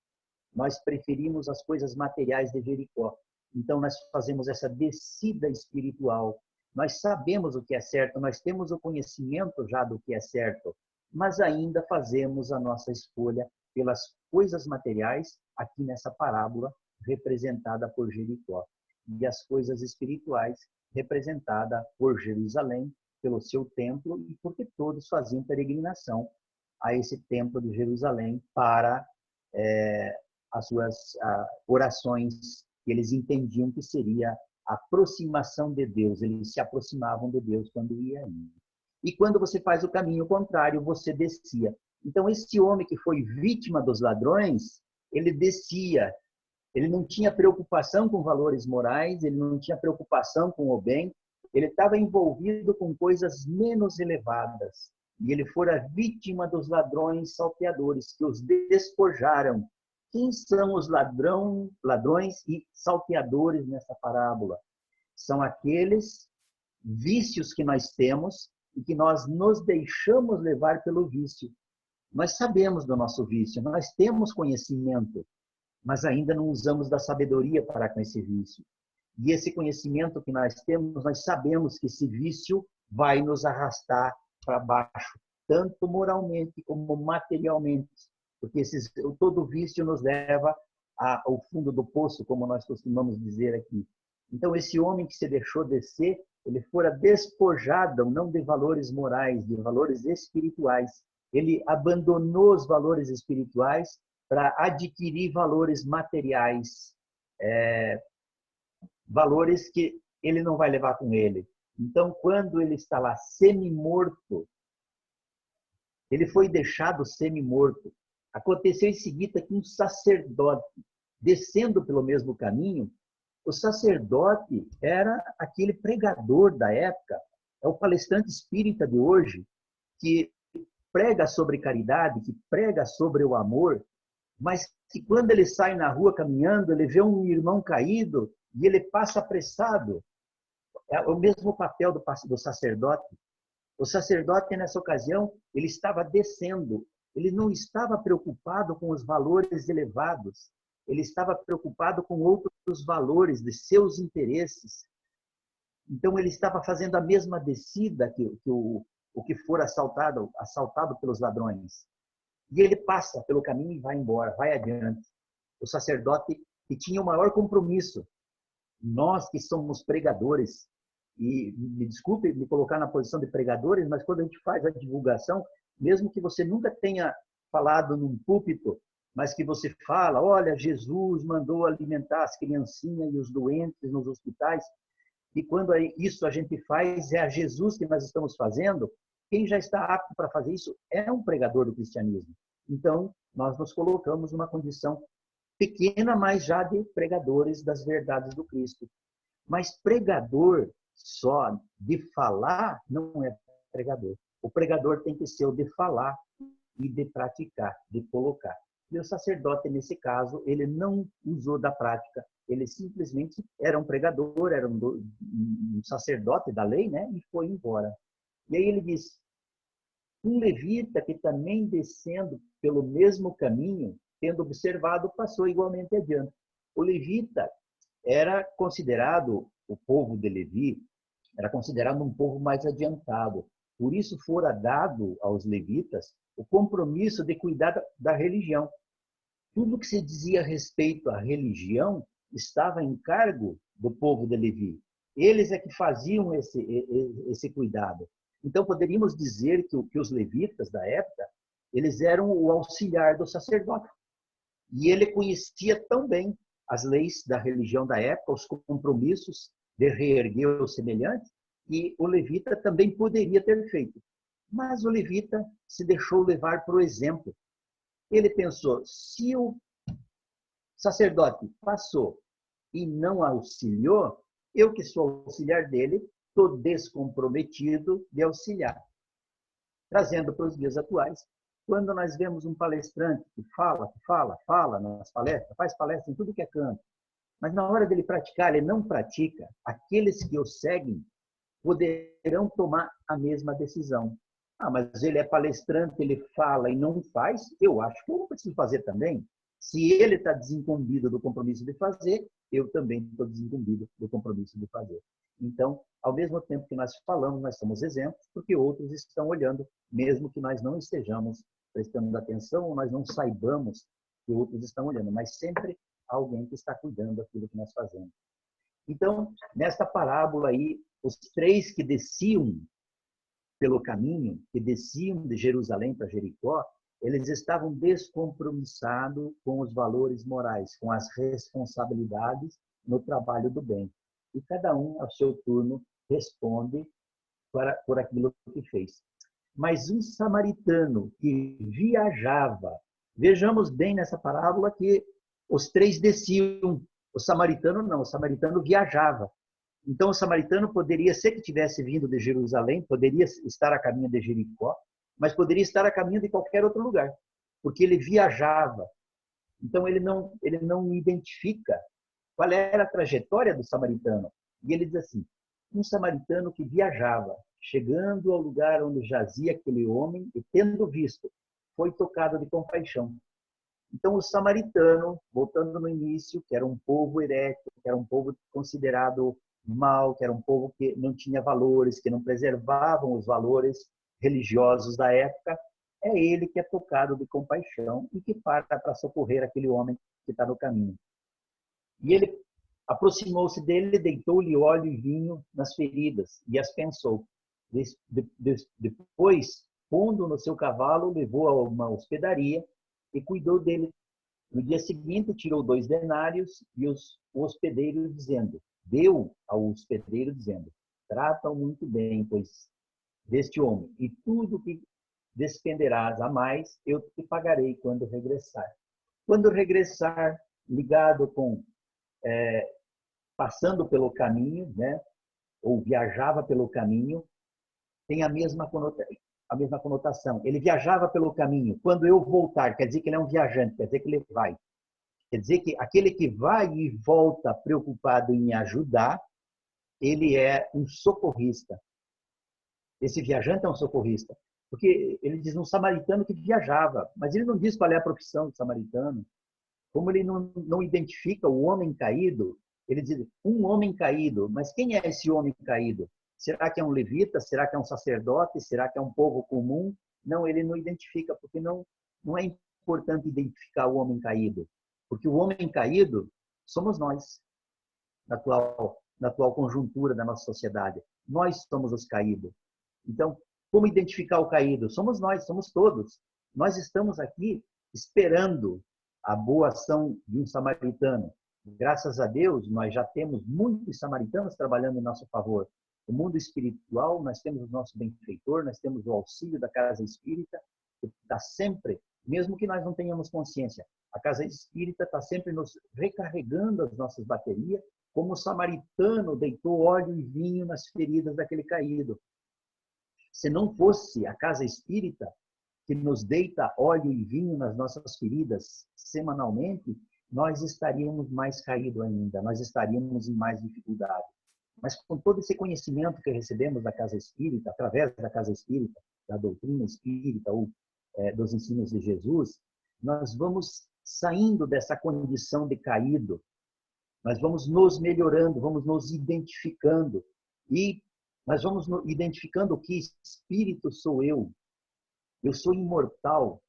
Nós preferimos as coisas materiais de Jericó. Então, nós fazemos essa descida espiritual. Nós sabemos o que é certo, nós temos o conhecimento já do que é certo, mas ainda fazemos a nossa escolha pelas coisas materiais, aqui nessa parábola, representada por Jericó, e as coisas espirituais, representada por Jerusalém, pelo seu templo, e porque todos faziam peregrinação a esse templo de Jerusalém para as suas orações que eles entendiam que seria aproximação de Deus. Eles se aproximavam de Deus quando ia indo. E quando você faz o caminho contrário, você descia. Então, esse homem que foi vítima dos ladrões, ele descia. Ele não tinha preocupação com valores morais, ele não tinha preocupação com o bem, ele estava envolvido com coisas menos elevadas. E ele fora vítima dos ladrões salteadores, que os despojaram. Quem são os ladrões e salteadores nessa parábola? São aqueles vícios que nós temos e que nós nos deixamos levar pelo vício. Nós sabemos do nosso vício, nós temos conhecimento, mas ainda não usamos da sabedoria para com esse vício. E esse conhecimento que nós temos, nós sabemos que esse vício vai nos arrastar para baixo, tanto moralmente como materialmente, porque todo vício nos leva ao fundo do poço, como nós costumamos dizer aqui. Então, esse homem que se deixou descer, ele fora despojado, não de valores morais, de valores espirituais. Ele abandonou os valores espirituais para adquirir valores materiais, valores que ele não vai levar com ele. Então, quando ele está lá semi-morto, ele foi deixado semi-morto. Aconteceu em seguida que um sacerdote, descendo pelo mesmo caminho, o sacerdote era aquele pregador da época, é o palestrante espírita de hoje, que prega sobre caridade, que prega sobre o amor, mas que quando ele sai na rua caminhando, ele vê um irmão caído e ele passa apressado. É o mesmo papel do sacerdote. O sacerdote, nessa ocasião, ele estava descendo. Ele não estava preocupado com os valores elevados. Ele estava preocupado com outros valores de seus interesses. Então, ele estava fazendo a mesma descida que o que for assaltado pelos ladrões. E ele passa pelo caminho e vai embora, vai adiante. O sacerdote que tinha o maior compromisso. Nós que somos pregadores, e me desculpe me colocar na posição de pregadores, mas quando a gente faz a divulgação, mesmo que você nunca tenha falado num púlpito, mas que você fala, olha, Jesus mandou alimentar as criancinhas e os doentes nos hospitais, e quando isso a gente faz, é a Jesus que nós estamos fazendo, quem já está apto para fazer isso é um pregador do cristianismo. Então, nós nos colocamos numa condição pequena, mas já de pregadores das verdades do Cristo. Mas pregador só de falar não é pregador. O pregador tem que ser o de falar e de praticar, de colocar. E o sacerdote, nesse caso, ele não usou da prática, ele simplesmente era um pregador, era um sacerdote da lei, né? E foi embora. E aí ele diz, um levita que também descendo pelo mesmo caminho, tendo observado, passou igualmente adiante. O levita era considerado, o povo de Levi, era considerado um povo mais adiantado. Por isso fora dado aos levitas o compromisso de cuidar da religião. Tudo que se dizia a respeito à religião estava em cargo do povo de Levi. Eles é que faziam esse cuidado. Então, poderíamos dizer que os levitas da época, eles eram o auxiliar do sacerdote. E ele conhecia tão bem as leis da religião da época, os compromissos de reerguer os semelhantes, e o levita também poderia ter feito. Mas o levita se deixou levar por exemplo. Ele pensou, se o sacerdote passou e não auxiliou, eu que sou auxiliar dele, estou descomprometido de auxiliar. Trazendo para os dias atuais, quando nós vemos um palestrante que fala nas palestras, faz palestra em tudo que é canto, mas na hora dele praticar, ele não pratica, aqueles que o seguem poderão tomar a mesma decisão. Ah, mas ele é palestrante, ele fala e não faz, eu acho que eu não preciso fazer também. Se ele está desincumbido do compromisso de fazer, eu também estou desincumbido do compromisso de fazer. Então, ao mesmo tempo que nós falamos, nós somos exemplos, porque outros estão olhando, mesmo que nós não estejamos prestando atenção ou nós não saibamos que outros estão olhando, mas sempre há alguém que está cuidando daquilo que nós fazemos. Então, nesta parábola aí, os três que desciam pelo caminho, que desciam de Jerusalém para Jericó, eles estavam descompromissados com os valores morais, com as responsabilidades no trabalho do bem. e cada um, ao seu turno, responde por aquilo que fez. Mas um samaritano que viajava, vejamos bem nessa parábola que os três desciam, o samaritano não, o samaritano viajava. Então o samaritano poderia ser que tivesse vindo de Jerusalém, poderia estar a caminho de Jericó, mas poderia estar a caminho de qualquer outro lugar, porque ele viajava. Então ele não identifica qual era a trajetória do samaritano. E ele diz assim: um samaritano que viajava, chegando ao lugar onde jazia aquele homem e tendo visto, foi tocado de compaixão. Então o samaritano, voltando no início, que era um povo herético, que era um povo considerado mal, que era um povo que não tinha valores, que não preservavam os valores religiosos da época, é ele que é tocado de compaixão e que para socorrer aquele homem que está no caminho. E ele aproximou-se dele, deitou-lhe óleo e vinho nas feridas e as pensou. Depois, pondo no seu cavalo, levou a uma hospedaria e cuidou dele. No dia seguinte, tirou 2 denários e o hospedeiro deu ao hospedeiro dizendo: trata-o muito bem, pois deste homem, e tudo que despenderás a mais, eu te pagarei quando regressar. Quando regressar, ligado com passando pelo caminho, né, ou viajava pelo caminho, tem a mesma conotação. Ele viajava pelo caminho. Quando eu voltar, quer dizer que ele é um viajante, quer dizer que ele vai. Quer dizer que aquele que vai e volta preocupado em me ajudar, ele é um socorrista. Esse viajante é um socorrista. Porque ele diz um samaritano que viajava, mas ele não diz qual é a profissão do samaritano. Como ele não identifica o homem caído, ele diz um homem caído, mas quem é esse homem caído? Será que é um levita? Será que é um sacerdote? Será que é um povo comum? Não, ele não identifica, porque não é importante identificar o homem caído, porque o homem caído somos nós, na atual conjuntura da nossa sociedade. Nós somos os caídos. Então, como identificar o caído? Somos nós, somos todos. Nós estamos aqui esperando a boa ação de um samaritano. Graças a Deus, nós já temos muitos samaritanos trabalhando em nosso favor. No mundo espiritual, nós temos o nosso benfeitor, nós temos o auxílio da casa espírita, que está sempre, mesmo que nós não tenhamos consciência, a casa espírita está sempre nos recarregando as nossas baterias, como o samaritano deitou óleo e vinho nas feridas daquele caído. Se não fosse a casa espírita, que nos deita óleo e vinho nas nossas feridas semanalmente, nós estaríamos mais caídos ainda, nós estaríamos em mais dificuldade. Mas com todo esse conhecimento que recebemos da casa espírita, através da casa espírita, da doutrina espírita ou dos ensinos de Jesus, nós vamos saindo dessa condição de caído, nós vamos nos melhorando, vamos nos identificando e nós vamos identificando que espírito sou eu. Eu sou imortal,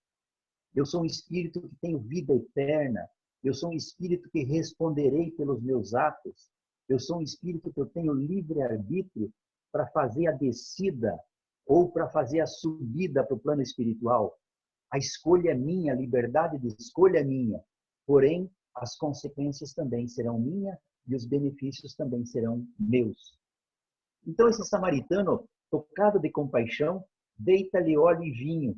eu sou um espírito que tenho vida eterna, eu sou um espírito que responderei pelos meus atos, eu sou um espírito que eu tenho livre-arbítrio para fazer a descida ou para fazer a subida para o plano espiritual. A escolha é minha, a liberdade de escolha é minha, porém as consequências também serão minhas e os benefícios também serão meus. Então esse samaritano, tocado de compaixão, deita-lhe óleo e vinho.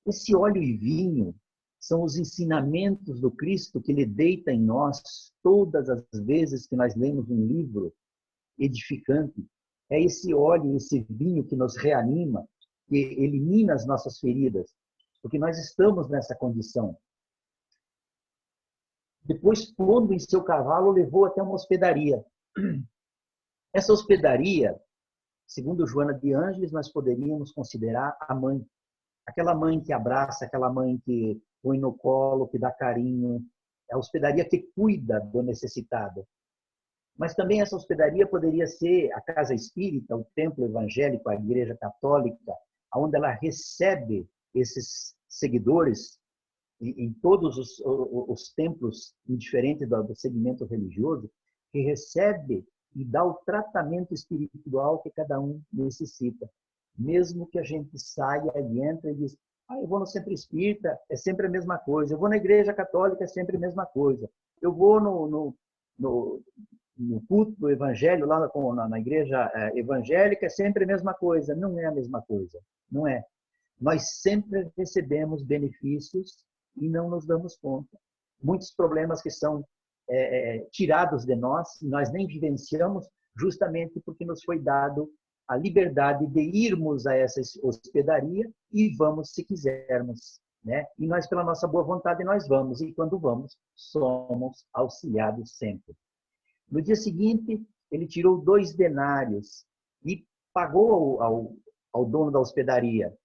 Esse óleo e vinho são os ensinamentos do Cristo que ele deita em nós todas as vezes que nós lemos um livro edificante. É esse óleo, esse vinho que nos reanima, que elimina as nossas feridas, porque nós estamos nessa condição. Depois, pondo em seu cavalo, levou até uma hospedaria. Essa hospedaria, segundo Joana de Ângeles, nós poderíamos considerar a mãe. Aquela mãe que abraça, aquela mãe que põe no colo, que dá carinho. É a hospedaria que cuida do necessitado. Mas também essa hospedaria poderia ser a casa espírita, o templo evangélico, a igreja católica, onde ela recebe esses seguidores em todos os templos, indiferente do segmento religioso, que recebe e dá o tratamento espiritual que cada um necessita. Mesmo que a gente saia e entre e diz, eu vou no centro espírita, é sempre a mesma coisa. Eu vou na igreja católica, é sempre a mesma coisa. Eu vou no culto do evangelho, lá na igreja evangélica, é sempre a mesma coisa. Não é a mesma coisa. Não é. Nós sempre recebemos benefícios e não nos damos conta. Muitos problemas que são tirados de nós, nós nem vivenciamos, justamente porque nos foi dado a liberdade de irmos a essa hospedaria e vamos se quisermos, né? E nós, pela nossa boa vontade, nós vamos. E quando vamos, somos auxiliados sempre. No dia seguinte, ele tirou 2 denários e pagou ao dono da hospedaria.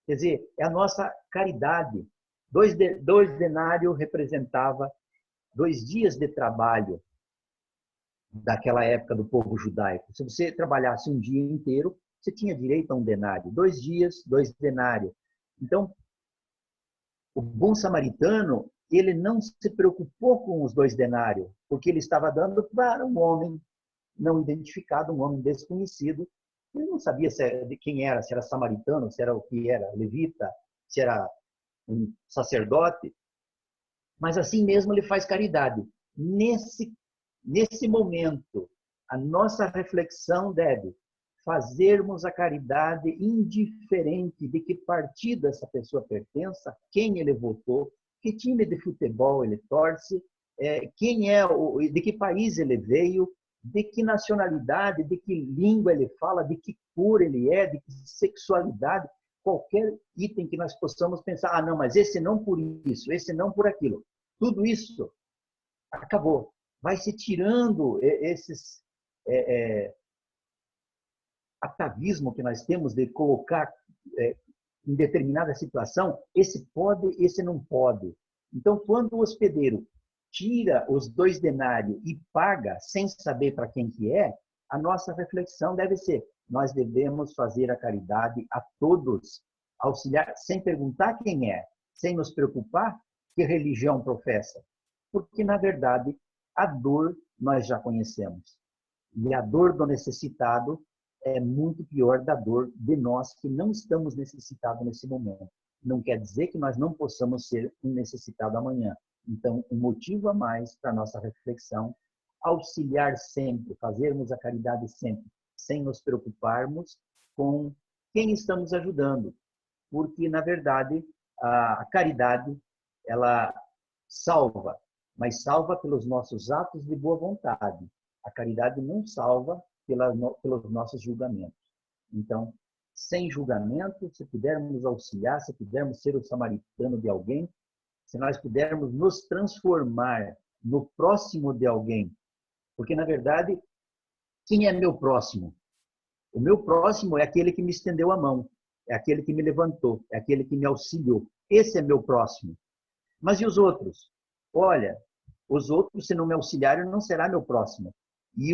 Quer dizer, é a nossa caridade. 2 denários representava 2 dias de trabalho daquela época do povo judaico. Se você trabalhasse um dia inteiro, você tinha direito a um denário. 2 dias, 2 denários. Então, o bom samaritano, ele não se preocupou com os 2 denários, porque ele estava dando para um homem não identificado, um homem desconhecido. Ele não sabia de quem era, se era samaritano, se era o que era, levita, se era um sacerdote. Mas assim mesmo ele faz caridade. Nesse momento, a nossa reflexão deve fazermos a caridade indiferente de que partido essa pessoa pertença, quem ele votou, que time de futebol ele torce, quem é, de que país ele veio, de que nacionalidade, de que língua ele fala, de que cor ele é, de que sexualidade, qualquer item que nós possamos pensar, não, mas esse não por isso, esse não por aquilo. Tudo isso acabou. Vai se tirando esses atavismo que nós temos de colocar em determinada situação, esse pode, esse não pode. Então, quando o hospedeiro tira os 2 denários e paga sem saber para quem que é, a nossa reflexão deve ser, nós devemos fazer a caridade a todos, auxiliar, sem perguntar quem é, sem nos preocupar que religião professa. Porque, na verdade, a dor nós já conhecemos. E a dor do necessitado é muito pior da dor de nós que não estamos necessitados nesse momento. Não quer dizer que nós não possamos ser um necessitado amanhã. Então, um motivo a mais para a nossa reflexão, auxiliar sempre, fazermos a caridade sempre, sem nos preocuparmos com quem estamos ajudando. Porque, na verdade, a caridade, ela salva, mas salva pelos nossos atos de boa vontade. A caridade não salva pelos nossos julgamentos. Então, sem julgamento, se pudermos auxiliar, se pudermos ser o samaritano de alguém, se nós pudermos nos transformar no próximo de alguém, porque, na verdade, quem é meu próximo? O meu próximo é aquele que me estendeu a mão, é aquele que me levantou, é aquele que me auxiliou. Esse é meu próximo. Mas e os outros? Olha, os outros, se não me auxiliarem, não será meu próximo. E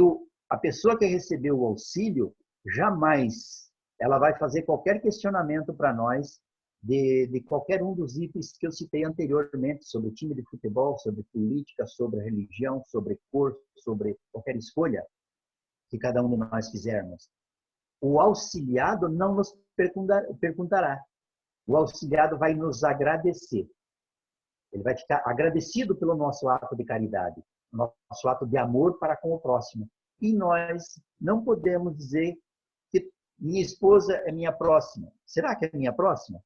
a pessoa que recebeu o auxílio, jamais ela vai fazer qualquer questionamento para nós de qualquer um dos itens que eu citei anteriormente, sobre o time de futebol, sobre política, sobre religião, sobre cor, sobre qualquer escolha que cada um de nós fizermos. O auxiliado não nos perguntará. O auxiliado vai nos agradecer. Ele vai ficar agradecido pelo nosso ato de caridade, nosso ato de amor para com o próximo. E nós não podemos dizer que minha esposa é minha próxima. Será que é minha próxima?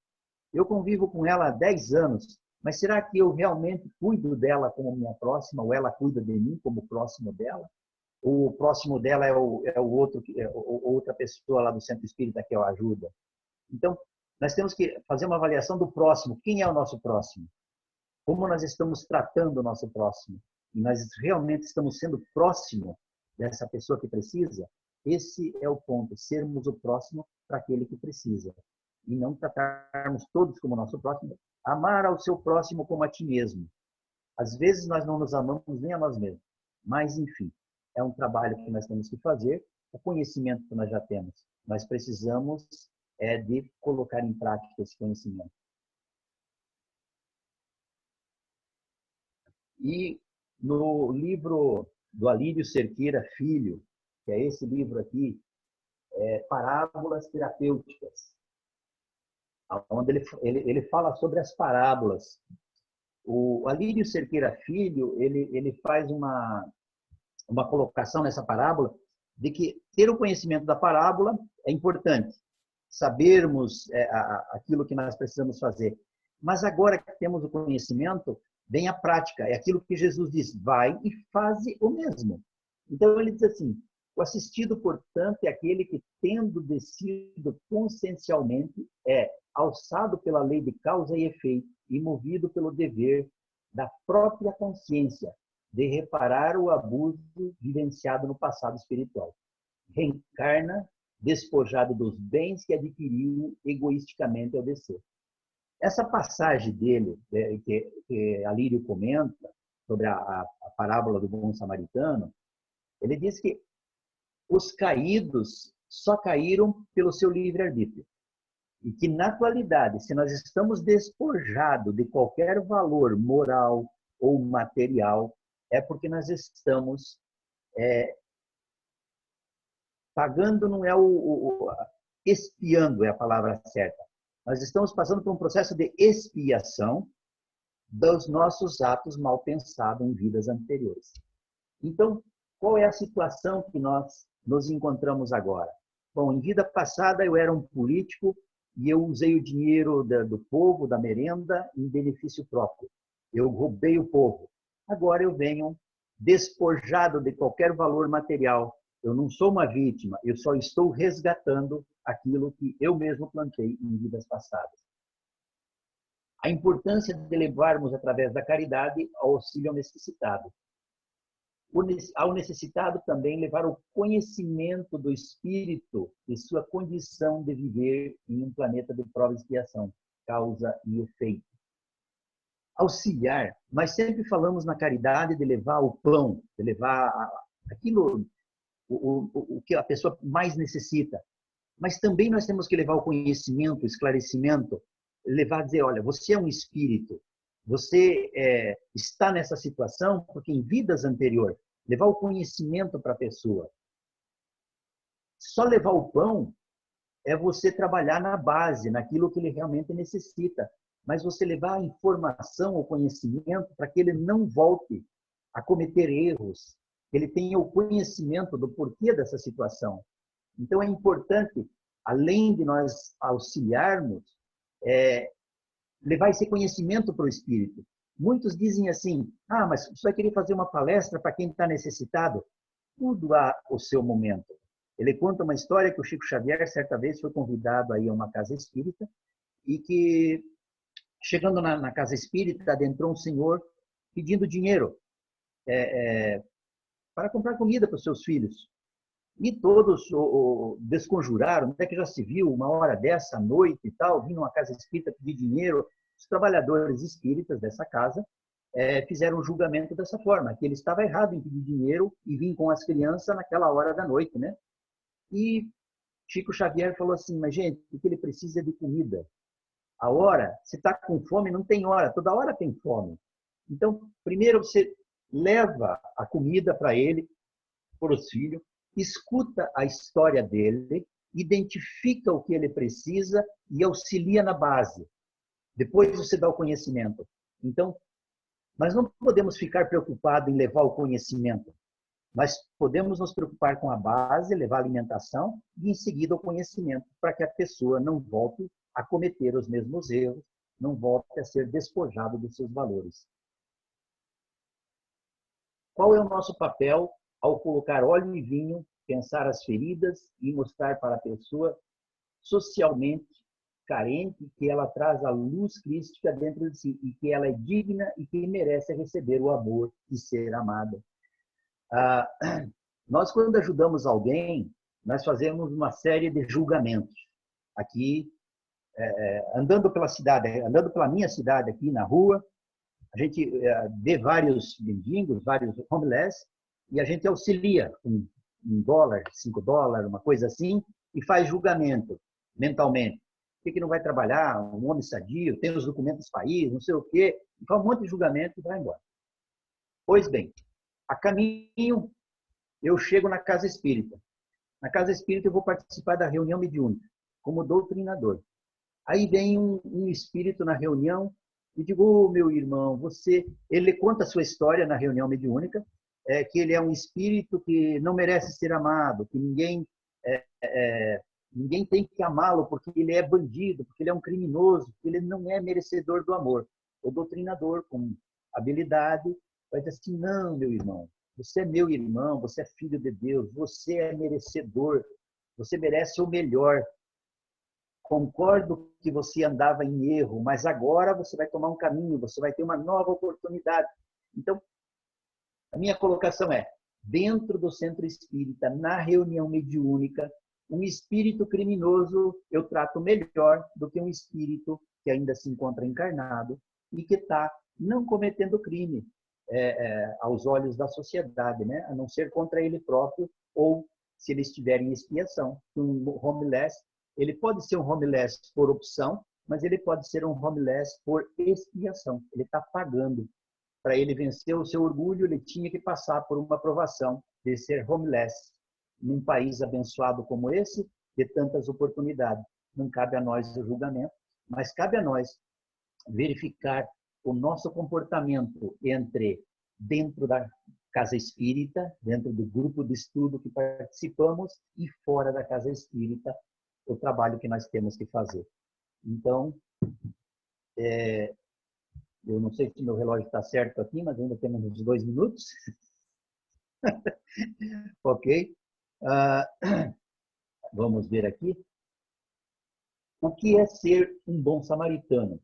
Eu convivo com ela há 10 anos, mas será que eu realmente cuido dela como minha próxima, ou ela cuida de mim como próximo dela? Ou o próximo dela é o outro, outra pessoa lá do centro espírita que eu ajuda? Então, nós temos que fazer uma avaliação do próximo. Quem é o nosso próximo? Como nós estamos tratando o nosso próximo? E nós realmente estamos sendo próximo dessa pessoa que precisa? Esse é o ponto, sermos o próximo para aquele que precisa. E não tratarmos todos como nosso próximo. Amar ao seu próximo como a ti mesmo. Às vezes nós não nos amamos nem a nós mesmos. Mas, enfim, é um trabalho que nós temos que fazer. O conhecimento que nós já temos, nós precisamos de colocar em prática esse conhecimento. E no livro do Alírio Cerqueira Filho, que é esse livro aqui, Parábolas Terapêuticas, onde ele fala sobre as parábolas. O Alírio Cerqueira Filho, ele faz uma uma colocação nessa parábola de que ter o conhecimento da parábola é importante, sabermos aquilo que nós precisamos fazer. Mas agora que temos o conhecimento, vem a prática. É aquilo que Jesus diz, vai e faze o mesmo. Então ele diz assim, o assistido, portanto, é aquele que, tendo descido consciencialmente, é alçado pela lei de causa e efeito e movido pelo dever da própria consciência de reparar o abuso vivenciado no passado espiritual. Reencarna despojado dos bens que adquiriu egoisticamente ao descer. Essa passagem dele, que Alírio comenta, sobre a parábola do bom samaritano, ele diz que os caídos só caíram pelo seu livre-arbítrio. E que, na atualidade, se nós estamos despojados de qualquer valor moral ou material, é porque nós estamos pagando, não é expiando, é a palavra certa. Nós estamos passando por um processo de expiação dos nossos atos mal pensados em vidas anteriores. Então, qual é a situação que nós nos encontramos agora? Bom, em vida passada eu era um político e eu usei o dinheiro do povo, da merenda, em benefício próprio. Eu roubei o povo. Agora eu venho despojado de qualquer valor material. Eu não sou uma vítima, eu só estou resgatando aquilo que eu mesmo plantei em vidas passadas. A importância de levarmos, através da caridade, ao auxílio ao necessitado. Ao necessitado também levar o conhecimento do espírito e sua condição de viver em um planeta de prova e expiação, causa e efeito. Auxiliar, nós sempre falamos na caridade de levar o pão, de levar aquilo, o que a pessoa mais necessita. Mas também nós temos que levar o conhecimento, o esclarecimento, levar a dizer, olha, você é um espírito, você está nessa situação porque em vidas anteriores, levar o conhecimento para a pessoa. Só levar o pão é você trabalhar na base, naquilo que ele realmente necessita. Mas você levar a informação, o conhecimento, para que ele não volte a cometer erros, que ele tenha o conhecimento do porquê dessa situação. Então é importante, além de nós auxiliarmos, levar esse conhecimento para o espírito. Muitos dizem assim, mas você vai querer fazer uma palestra para quem está necessitado? Tudo há o seu momento. Ele conta uma história que o Chico Xavier, certa vez, foi convidado aí a uma casa espírita e que, chegando na casa espírita, adentrou um senhor pedindo dinheiro para comprar comida para os seus filhos. E todos desconjuraram, até que já se viu uma hora dessa, à noite e tal, vindo uma casa espírita pedir dinheiro. Os trabalhadores espíritas dessa casa fizeram um julgamento dessa forma, que ele estava errado em pedir dinheiro e vir com as crianças naquela hora da noite, né? E Chico Xavier falou assim, mas gente, o que ele precisa é de comida. A hora, se está com fome, não tem hora, toda hora tem fome. Então, primeiro você leva a comida para ele, para os filhos, escuta a história dele, identifica o que ele precisa e auxilia na base. Depois você dá o conhecimento. Então, nós não podemos ficar preocupados em levar o conhecimento, mas podemos nos preocupar com a base, levar a alimentação e, em seguida, o conhecimento, para que a pessoa não volte a cometer os mesmos erros, não volte a ser despojado dos seus valores. Qual é o nosso papel ao colocar óleo e vinho, pensar as feridas e mostrar para a pessoa socialmente carente que ela traz a luz crística dentro de si e que ela é digna e que merece receber o amor e ser amada? Nós, quando ajudamos alguém, nós fazemos uma série de julgamentos. Aqui, andando pela cidade, andando pela minha cidade aqui na rua, a gente vê vários mendigos, vários homeless, e a gente auxilia com $1, $5, uma coisa assim, e faz julgamento mentalmente. Por que não vai trabalhar? Um homem sadio, tem os documentos do país, não sei o quê, e faz um monte de julgamento e vai embora. Pois bem, a caminho, eu chego na casa espírita. Na casa espírita eu vou participar da reunião mediúnica, como doutrinador. Aí vem um espírito na reunião e digo, meu irmão, ele conta a sua história na reunião mediúnica que ele é um espírito que não merece ser amado, que ninguém tem que amá-lo porque ele é bandido, porque ele é um criminoso, porque ele não é merecedor do amor. O doutrinador, com habilidade, vai dizer assim, não, meu irmão, você é meu irmão, você é filho de Deus, você é merecedor, você merece o melhor. Concordo que você andava em erro, mas agora você vai tomar um caminho, você vai ter uma nova oportunidade. Então, a minha colocação é, dentro do centro espírita, na reunião mediúnica, um espírito criminoso eu trato melhor do que um espírito que ainda se encontra encarnado e que está não cometendo crime aos olhos da sociedade, né? A não ser contra ele próprio ou se ele estiver em expiação. Um homeless, ele pode ser um homeless por opção, mas ele pode ser um homeless por expiação. Ele está pagando. Para ele vencer o seu orgulho, ele tinha que passar por uma aprovação de ser homeless. Num país abençoado como esse, de tantas oportunidades. Não cabe a nós o julgamento, mas cabe a nós verificar o nosso comportamento dentro da casa espírita, dentro do grupo de estudo que participamos e fora da casa espírita, o trabalho que nós temos que fazer. Então, eu não sei se meu relógio está certo aqui, mas ainda temos uns 2 minutos. Ok? Vamos ver aqui. O que é ser um bom samaritano?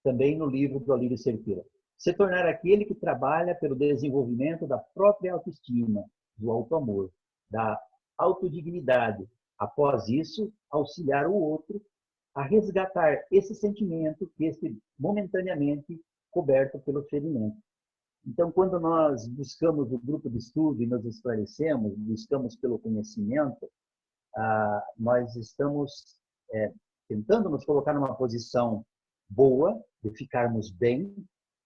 Também no livro do Alírio Cerqueira. Se tornar aquele que trabalha pelo desenvolvimento da própria autoestima, do auto-amor, da autodignidade. Após isso, auxiliar o outro a resgatar esse sentimento que este momentaneamente coberto pelo ferimento. Então, quando nós buscamos o grupo de estudo e nos esclarecemos, buscamos pelo conhecimento, nós estamos tentando nos colocar numa posição boa, de ficarmos bem,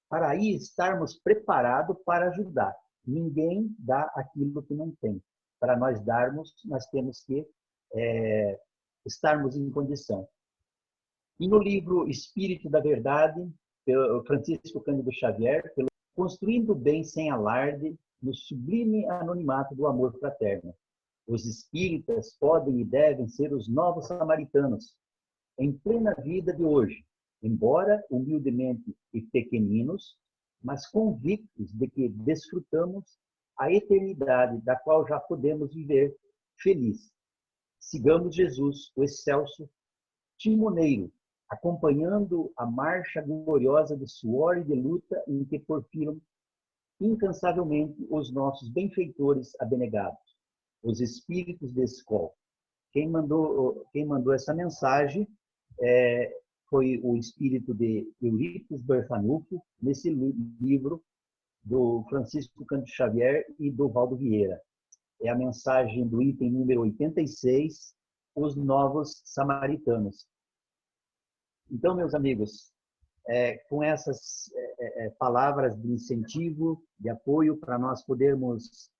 para aí estarmos preparados para ajudar. Ninguém dá aquilo que não tem. Para nós darmos, nós temos que estarmos em condição. E no livro Espírito da Verdade, pelo Francisco Cândido Xavier, pelo Construindo o Bem Sem Alarde, no sublime anonimato do amor fraterno. Os espíritas podem e devem ser os novos samaritanos, em plena vida de hoje, embora humildemente e pequeninos, mas convictos de que desfrutamos a eternidade da qual já podemos viver feliz. Sigamos Jesus, o excelso timoneiro, acompanhando a marcha gloriosa de suor e de luta em que porfiram incansavelmente os nossos benfeitores abnegados, os espíritos de escola. Quem mandou essa mensagem foi o espírito de Eurípides Barçanufo, nesse livro do Francisco Cândido Xavier e do Valdo Vieira. É a mensagem do item número 86, os novos samaritanos. Então, meus amigos, com essas palavras de incentivo, de apoio, para nós podermos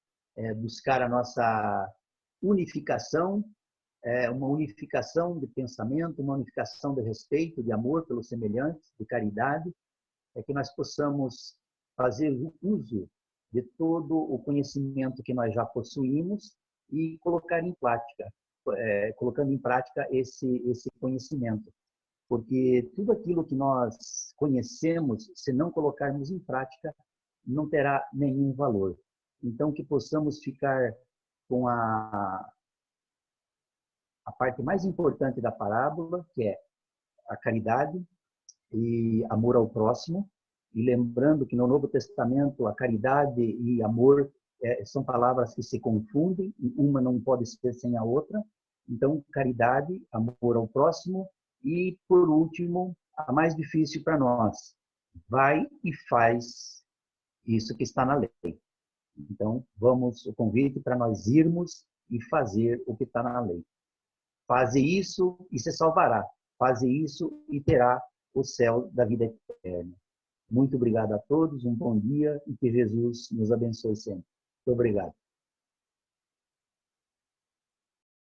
buscar a nossa unificação, uma unificação de pensamento, uma unificação de respeito, de amor pelos semelhantes, de caridade, que nós possamos fazer uso de todo o conhecimento que nós já possuímos e colocar em prática, colocando em prática esse conhecimento. Porque tudo aquilo que nós conhecemos, se não colocarmos em prática, não terá nenhum valor. Então, que possamos ficar com a parte mais importante da parábola, que é a caridade e amor ao próximo. E lembrando que no Novo Testamento, a caridade e amor são palavras que se confundem, e uma não pode ser sem a outra. Então, caridade, amor ao próximo. E, por último, a mais difícil para nós, vai e faz isso que está na lei. Então, o convite para nós irmos e fazer o que está na lei. Faze isso e se salvará. Faze isso e terá o céu da vida eterna. Muito obrigado a todos, um bom dia e que Jesus nos abençoe sempre. Muito obrigado.